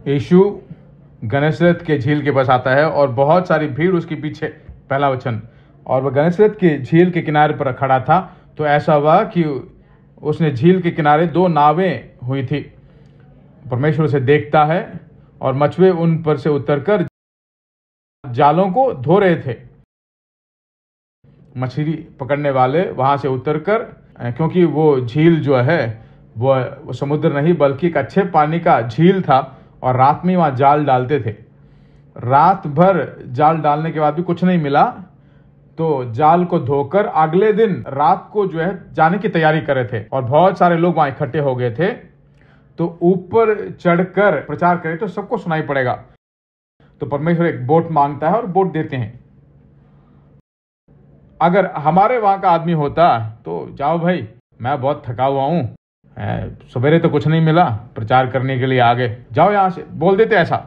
यीशु गन्नेसरत के झील के पास आता है और बहुत सारी भीड़ उसके पीछे। पहला वचन, और वह गन्नेसरत के झील के किनारे पर खड़ा था, तो ऐसा हुआ कि उसने झील के किनारे 2 नावें हुई थी। परमेश्वर उसे देखता है और मछुए उन पर से उतरकर जालों को धो रहे थे। मछली पकड़ने वाले वहां से उतरकर, क्योंकि वो झील जो है वो समुद्र नहीं बल्कि एक अच्छे पानी का झील था, और रात में वहां जाल डालते थे। रात भर जाल डालने के बाद भी कुछ नहीं मिला, तो जाल को धोकर अगले दिन रात को जो है जाने की तैयारी कर रहे थे, और बहुत सारे लोग वहां इकट्ठे हो गए थे। तो ऊपर चढ़कर प्रचार करें तो सबको सुनाई पड़ेगा। तो परमेश्वर एक बोट मांगता है और बोट देते हैं। अगर हमारे वहां का आदमी होता तो जाओ भाई, मैं बहुत थका हुआ हूं, सवेरे तो कुछ नहीं मिला, प्रचार करने के लिए आगे जाओ, यहां से बोल देते ऐसा।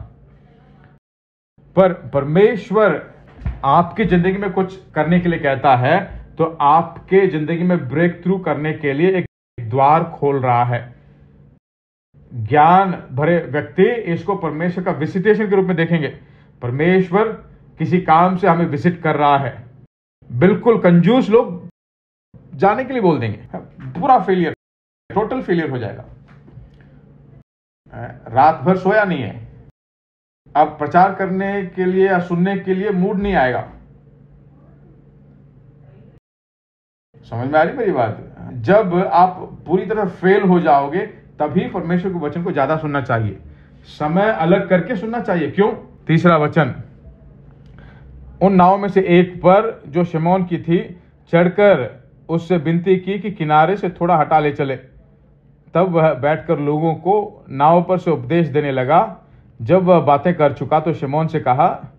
पर परमेश्वर आपकी जिंदगी में कुछ करने के लिए कहता है, तो आपके जिंदगी में ब्रेक थ्रू करने के लिए एक द्वार खोल रहा है। ज्ञान भरे व्यक्ति इसको परमेश्वर का विजिटेशन के रूप में देखेंगे। परमेश्वर किसी काम से हमें विजिट कर रहा है। बिल्कुल कंजूस लोग जाने के लिए बोल देंगे, पूरा फेलियर, टोटल फेलियर हो जाएगा। रात भर सोया नहीं है, अब प्रचार करने के लिए या सुनने के लिए मूड नहीं आएगा। समझ में आ रही मेरी बात? जब आप पूरी तरह फेल हो जाओगे तभी परमेश्वर के वचन को ज्यादा सुनना चाहिए, समय अलग करके सुनना चाहिए। क्यों? तीसरा वचन, उन नावों में से एक पर जो शिमोन की थी चढ़कर उससे विनती की कि किनारे से थोड़ा हटा ले चले। तब वह बैठकर लोगों को नाव पर से उपदेश देने लगा। जब वह बातें कर चुका तो शिमोन से कहा,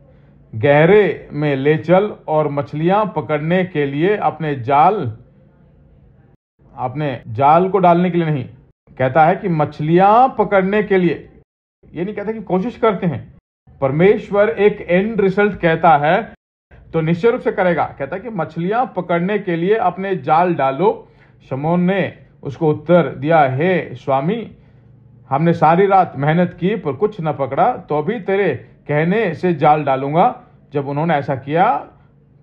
गहरे में ले चल और मछलियां पकड़ने के लिए अपने जाल को डालने के लिए नहीं, कहता है कि मछलियां पकड़ने के लिए। ये नहीं कहता कि कोशिश करते हैं। परमेश्वर एक एंड रिजल्ट कहता है तो निश्चय रूप से करेगा। कहता है कि मछलियां पकड़ने के लिए अपने जाल डालो। शिमोन ने उसको उत्तर दिया, हे स्वामी, हमने सारी रात मेहनत की पर कुछ न पकड़ा, तो अभी तेरे कहने से जाल डालूंगा। जब उन्होंने ऐसा किया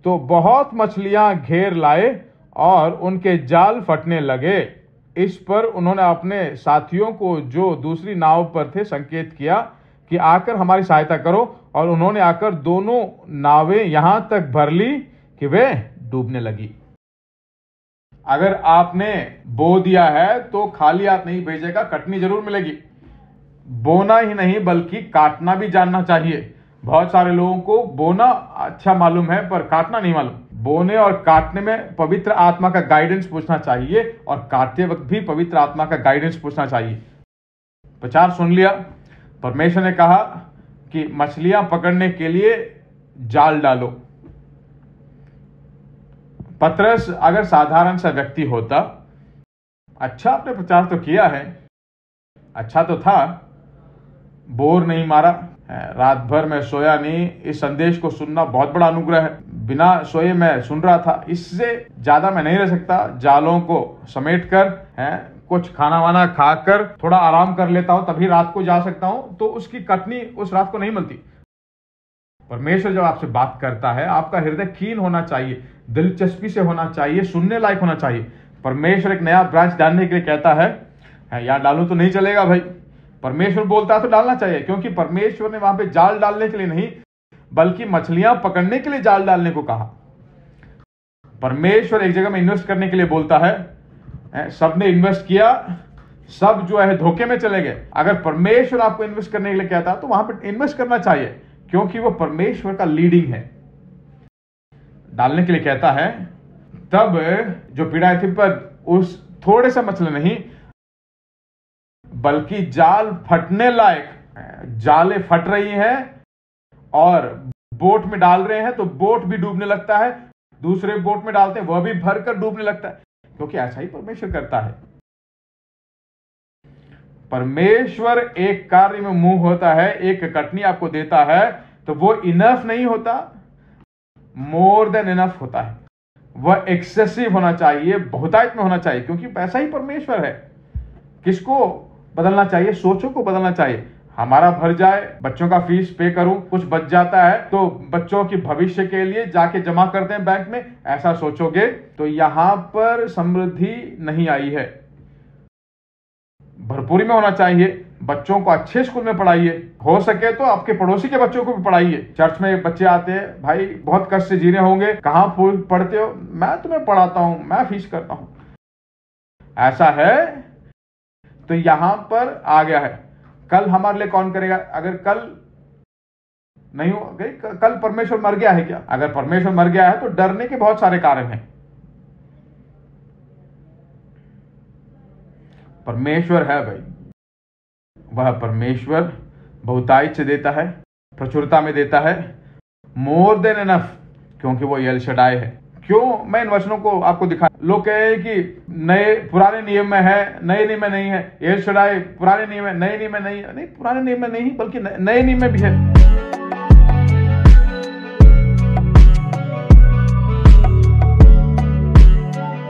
तो बहुत मछलियां घेर लाए और उनके जाल फटने लगे। इस पर उन्होंने अपने साथियों को जो दूसरी नाव पर थे संकेत किया कि आकर हमारी सहायता करो, और उन्होंने आकर दोनों नावें यहां तक भर ली कि वे डूबने लगी। अगर आपने बो दिया है तो खाली हाथ नहीं भेजेगा, कटनी जरूर मिलेगी। बोना ही नहीं बल्कि काटना भी जानना चाहिए। बहुत सारे लोगों को बोना अच्छा मालूम है पर काटना नहीं मालूम। बोने और काटने में पवित्र आत्मा का गाइडेंस पूछना चाहिए, और काटते वक्त भी पवित्र आत्मा का गाइडेंस पूछना चाहिए। प्रचार सुन लिया, परमेश्वर ने कहा कि मछलियां पकड़ने के लिए जाल डालो। पतरस अगर साधारण सा व्यक्ति होता, अच्छा आपने प्रचार तो किया है, अच्छा तो था, बोर नहीं मारा, रात भर मैं सोया नहीं, इस संदेश को सुनना बहुत बड़ा अनुग्रह है, बिना सोए मैं सुन रहा था, इससे ज्यादा मैं नहीं रह सकता, जालों को समेट कर कुछ खाना वाना खाकर थोड़ा आराम कर लेता हूं, तभी रात को जा सकता हूं, तो उसकी कटनी उस रात को नहीं मिलती। परमेश्वर जब आपसे बात करता है, आपका हृदय कीन होना चाहिए, दिलचस्पी से होना चाहिए, सुनने लायक होना चाहिए। परमेश्वर एक नया ब्रांच डालने के लिए कहता है यार डालूं तो नहीं चलेगा भाई, परमेश्वर बोलता है तो डालना चाहिए, क्योंकि परमेश्वर ने वहां पे जाल डालने के लिए नहीं बल्कि मछलियां पकड़ने के लिए जाल डालने को कहा। परमेश्वर एक जगह में इन्वेस्ट करने के लिए बोलता है, सबने इन्वेस्ट किया, सब जो है धोखे में चले गए। अगर परमेश्वर आपको इन्वेस्ट करने के लिए कहता तो वहां पर इन्वेस्ट करना चाहिए, क्योंकि वो परमेश्वर का लीडिंग है। डालने के लिए कहता है, तब जो पीड़ाएं थी पर उस थोड़े से मछली नहीं बल्कि जाल फटने लायक, जाले फट रही हैं और बोट में डाल रहे हैं तो बोट भी डूबने लगता है, दूसरे बोट में डालते हैं वह भी भरकर डूबने लगता है, क्योंकि ऐसा ही परमेश्वर करता है। परमेश्वर एक कार्य में मुंह होता है, एक कटनी आपको देता है, तो वो इनफ नहीं होता, मोर देन इनफ होता है। वह एक्सेसिव होना चाहिए, बहुतायत में होना चाहिए, क्योंकि पैसा ही परमेश्वर है। किसको बदलना चाहिए? सोचों को बदलना चाहिए। हमारा भर जाए, बच्चों का फीस पे करूं, कुछ बच जाता है तो बच्चों की भविष्य के लिए जाके जमा करते हैं बैंक में, ऐसा सोचोगे तो यहां पर समृद्धि नहीं आई है। भरपूरी में होना चाहिए। बच्चों को अच्छे स्कूल में पढ़ाइए, हो सके तो आपके पड़ोसी के बच्चों को भी पढ़ाइए। चर्च में बच्चे आते हैं, भाई बहुत कष्ट से जी रहे होंगे, कहां पढ़ते हो, मैं तुम्हें पढ़ाता हूं, मैं फीस करता हूं। ऐसा है तो यहां पर आ गया है। कल हमारे लिए कौन करेगा? अगर कल नहीं हो गई, कल परमेश्वर मर गया है क्या? अगर परमेश्वर मर गया है तो डरने के बहुत सारे कारण हैं। परमेश्वर है भाई, वह परमेश्वर बहुतायत से देता है, प्रचुरता में देता है, मोर देन एनफ, क्योंकि वो एल शडाई है। क्यों मैं इन वचनों को आपको दिखा? लोग कह रहे हैं कि पुराने नियम में है, नए नियम में नहीं है। एल शडाई पुराने नियम में, नए नियम में नहीं है। नहीं, पुराने नियम में नहीं बल्कि नए नियम में भी है।